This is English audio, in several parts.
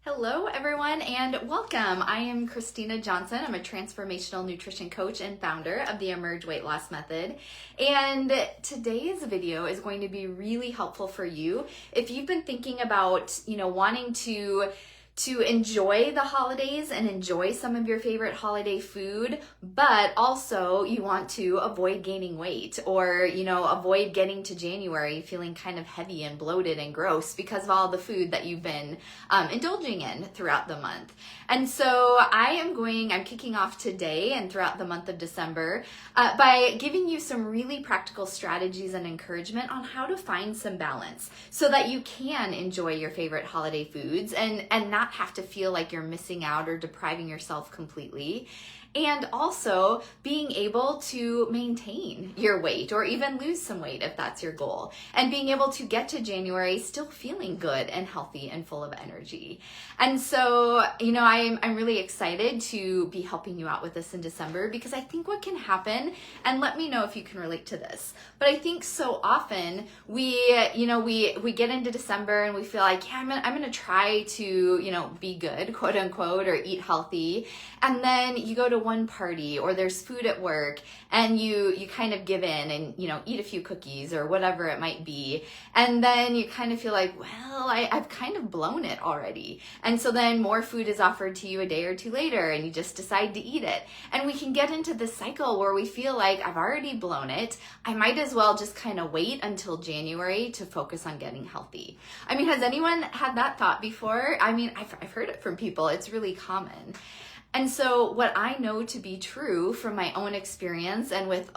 Hello, everyone, and welcome. I am Christina Johnson. I'm a transformational nutrition coach and founder of the Emerge Weight Loss Method. And today's video is going to be really helpful for you if you've been thinking about, wanting to enjoy the holidays and enjoy some of your favorite holiday food, but also you want to avoid gaining weight or, avoid getting to January feeling kind of heavy and bloated and gross because of all the food that you've been indulging in throughout the month. And so I'm kicking off today and throughout the month of December by giving you some really practical strategies and encouragement on how to find some balance so that you can enjoy your favorite holiday foods and not have to feel like you're missing out or depriving yourself completely. And also being able to maintain your weight or even lose some weight if that's your goal. And being able to get to January still feeling good and healthy and full of energy. And so, I'm really excited to be helping you out with this in December because I think what can happen, and let me know if you can relate to this, but I think so often we get into December and we feel like, I'm going to try to, be good, quote unquote, or eat healthy. And then you go to one party or there's food at work and you kind of give in and eat a few cookies or whatever it might be, and then you kind of feel like, well, I've kind of blown it already, and so then more food is offered to you a day or two later and you just decide to eat it, and we can get into this cycle where we feel like I've already blown it, I might as well just kind of wait until January to focus on getting healthy. Has anyone had that thought before? I've heard it from people. It's really common. And so what I know to be true from my own experience and with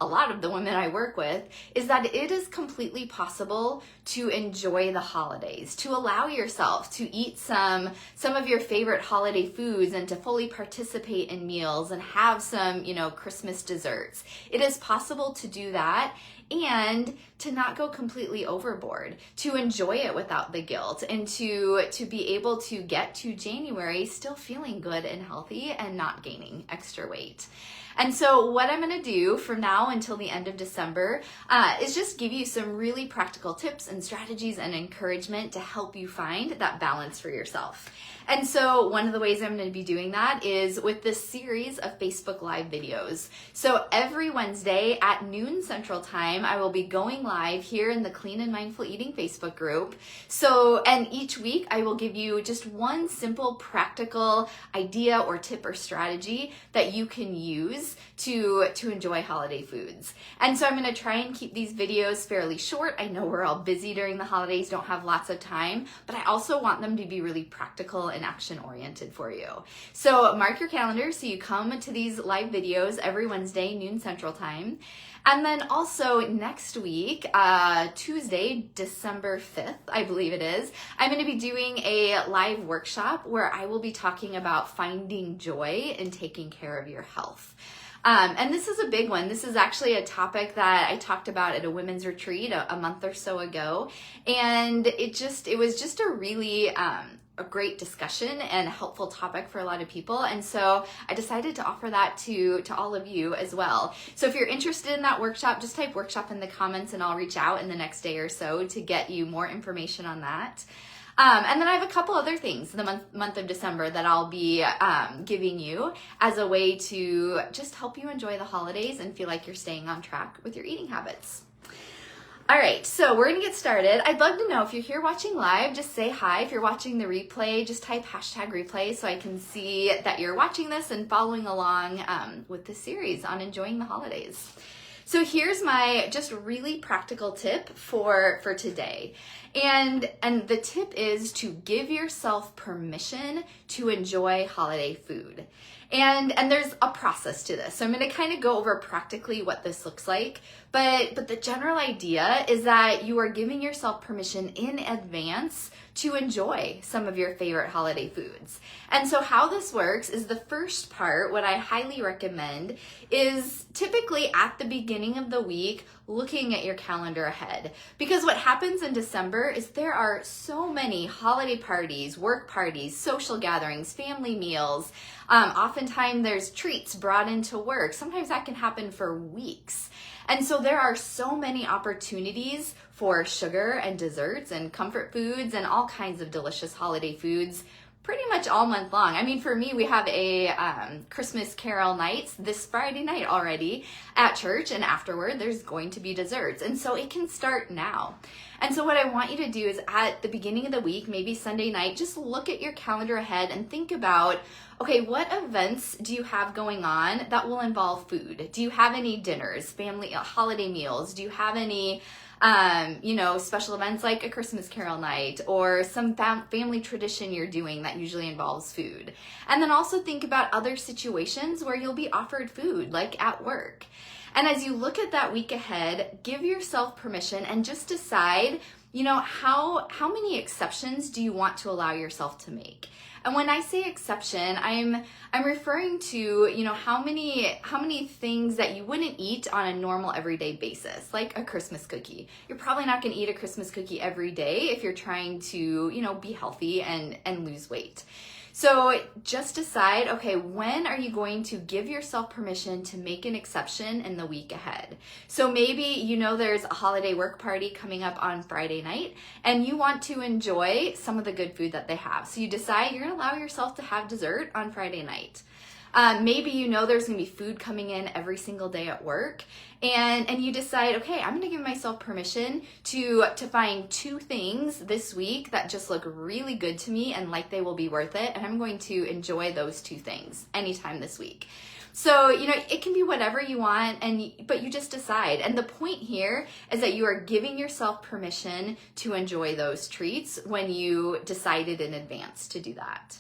a lot of the women I work with is that it is completely possible to enjoy the holidays, to allow yourself to eat some of your favorite holiday foods and to fully participate in meals and have some, Christmas desserts. It is possible to do that and to not go completely overboard, to enjoy it without the guilt, and to be able to get to January still feeling good and healthy and not gaining extra weight. And so what I'm going to do from now until the end of December is just give you some really practical tips and strategies and encouragement to help you find that balance for yourself. And so one of the ways I'm going to be doing that is with this series of Facebook Live videos. So every Wednesday at noon Central Time, I will be going live here in the Clean and Mindful Eating Facebook group. And each week I will give you just one simple practical idea or tip or strategy that you can use to enjoy holiday foods. And so I'm going to try and keep these videos fairly short. I know we're all busy during the holidays, don't have lots of time, but I also want them to be really practical and action oriented for you. So mark your calendar so you come to these live videos every Wednesday, noon Central Time. And then also next week, Tuesday, December 5th, I believe it is, I'm going to be doing a live workshop where I will be talking about finding joy in taking care of your health. And this is a big one. This is actually a topic that I talked about at a women's retreat a month or so ago. And it was just a really a great discussion and a helpful topic for a lot of people. And so I decided to offer that to all of you as well. So if you're interested in that workshop, just type workshop in the comments and I'll reach out in the next day or so to get you more information on that. And then I have a couple other things in the month of December that I'll be giving you as a way to just help you enjoy the holidays and feel like you're staying on track with your eating habits. All right, so we're gonna get started. I'd love to know if you're here watching live, just say hi. If you're watching the replay, just type #replay so I can see that you're watching this and following along with this series on enjoying the holidays. So here's my just really practical tip for today. And the tip is to give yourself permission to enjoy holiday food. And there's a process to this. So I'm going to kind of go over practically what this looks like. But the general idea is that you are giving yourself permission in advance to enjoy some of your favorite holiday foods. And so how this works is the first part, what I highly recommend, is typically at the beginning of the week, looking at your calendar ahead. Because what happens in December is there are so many holiday parties, work parties, social gatherings, family meals. Oftentimes there's treats brought into work. Sometimes that can happen for weeks. And so there are so many opportunities for sugar and desserts and comfort foods and all kinds of delicious holiday foods pretty much all month long. I mean, for me, we have a Christmas carol nights this Friday night already at church, and afterward there's going to be desserts. And so it can start now. And so what I want you to do is at the beginning of the week, maybe Sunday night, just look at your calendar ahead and think about, okay, what events do you have going on that will involve food? Do you have any dinners, family, holiday meals? Do you have any special events like a Christmas carol night or some family tradition you're doing that usually involves food? And then also think about other situations where you'll be offered food, like at work. And as you look at that week ahead, give yourself permission and just decide, how many exceptions do you want to allow yourself to make? And when I say exception, I'm referring to, how many things that you wouldn't eat on a normal everyday basis, like a Christmas cookie. You're probably not going to eat a Christmas cookie every day if you're trying to, be healthy and lose weight. So just decide, okay, when are you going to give yourself permission to make an exception in the week ahead? So maybe there's a holiday work party coming up on Friday night and you want to enjoy some of the good food that they have. So you decide you're going to allow yourself to have dessert on Friday night. Maybe there's going to be food coming in every single day at work, and you decide, okay, I'm going to give myself permission to find 2 things this week that just look really good to me and like they will be worth it, and I'm going to enjoy those 2 things anytime this week. So, it can be whatever you want, but you just decide. And the point here is that you are giving yourself permission to enjoy those treats when you decided in advance to do that.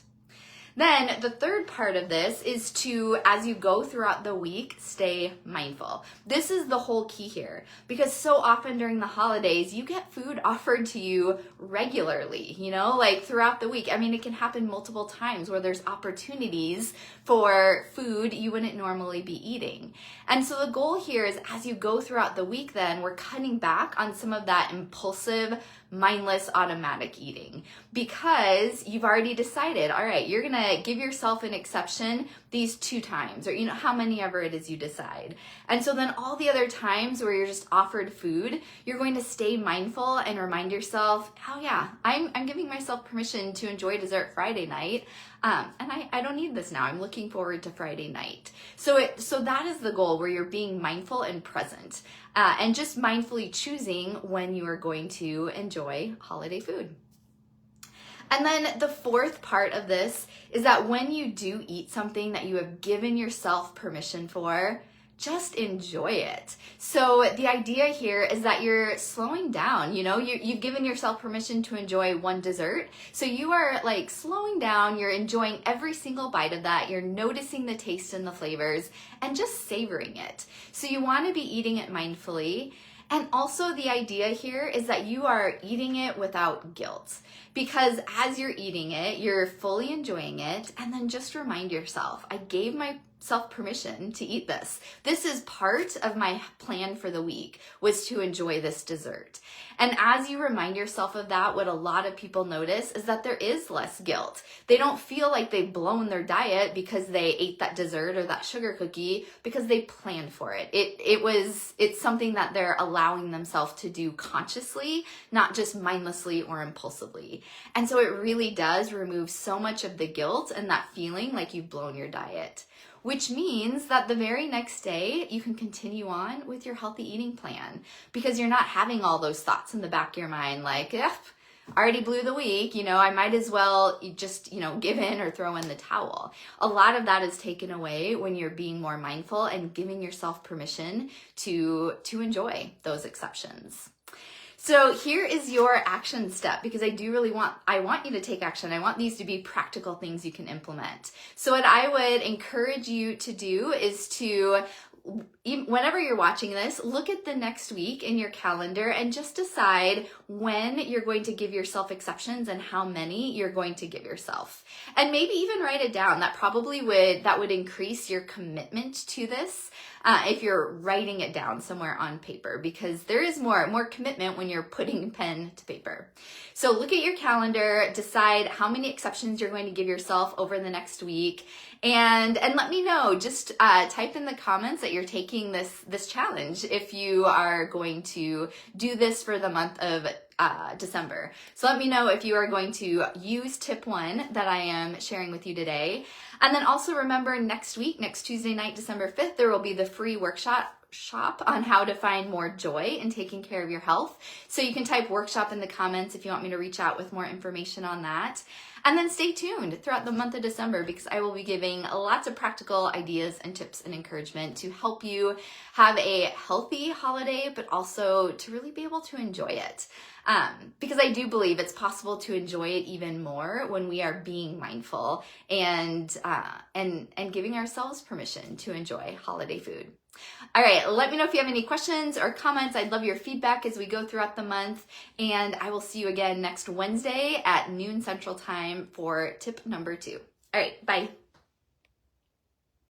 Then the third part of this is to, as you go throughout the week, stay mindful. This is the whole key here, because so often during the holidays, you get food offered to you regularly, like throughout the week. I mean, it can happen multiple times where there's opportunities for food you wouldn't normally be eating. And so the goal here is as you go throughout the week, then we're cutting back on some of that impulsive, mindless, automatic eating, because you've already decided, all right, you're going to give yourself an exception these 2 times, or how many ever it is you decide. And so then all the other times where you're just offered food, you're going to stay mindful and remind yourself, oh yeah, I'm giving myself permission to enjoy dessert Friday night. And I don't need this now. I'm looking forward to Friday night. So that is the goal, where you're being mindful and present, and just mindfully choosing when you are going to enjoy holiday food. And then the fourth part of this is that when you do eat something that you have given yourself permission for, just enjoy it. So the idea here is that you're slowing down, you've given yourself permission to enjoy one dessert. So you are like slowing down, you're enjoying every single bite of that, you're noticing the taste and the flavors and just savoring it. So you want to be eating it mindfully. And also the idea here is that you are eating it without guilt, because as you're eating it, you're fully enjoying it. And then just remind yourself, I gave myself permission to eat this. This is part of my plan for the week, was to enjoy this dessert. And as you remind yourself of that, what a lot of people notice is that there is less guilt. They don't feel like they've blown their diet because they ate that dessert or that sugar cookie, because they planned for it. It's something that they're allowing themselves to do consciously, not just mindlessly or impulsively. And so it really does remove so much of the guilt and that feeling like you've blown your diet, which means that the very next day you can continue on with your healthy eating plan, because you're not having all those thoughts in the back of your mind like, already blew the week, I might as well just, give in or throw in the towel. A lot of that is taken away when you're being more mindful and giving yourself permission to enjoy those exceptions. So here is your action step, because I want you to take action. I want these to be practical things you can implement. So what I would encourage you to do is to, whenever you're watching this, look at the next week in your calendar and just decide when you're going to give yourself exceptions and how many you're going to give yourself. And maybe even write it down. That would increase your commitment to this if you're writing it down somewhere on paper, because there is more commitment when you're putting pen to paper. So look at your calendar, decide how many exceptions you're going to give yourself over the next week, and let me know. Just type in the comments that you're taking taking this challenge if you are going to do this for the month of December. So let me know if you are going to use tip 1 that I am sharing with you today. And then also remember, next week, next Tuesday night, December 5th, there will be the free workshop on how to find more joy in taking care of your health. So you can type workshop in the comments if you want me to reach out with more information on that. And then stay tuned throughout the month of December, because I will be giving lots of practical ideas and tips and encouragement to help you have a healthy holiday, but also to really be able to enjoy it. Because I do believe it's possible to enjoy it even more when we are being mindful and giving ourselves permission to enjoy holiday food. All right, let me know if you have any questions or comments. I'd love your feedback as we go throughout the month, and I will see you again next Wednesday at noon Central Time for tip number 2. All right, bye.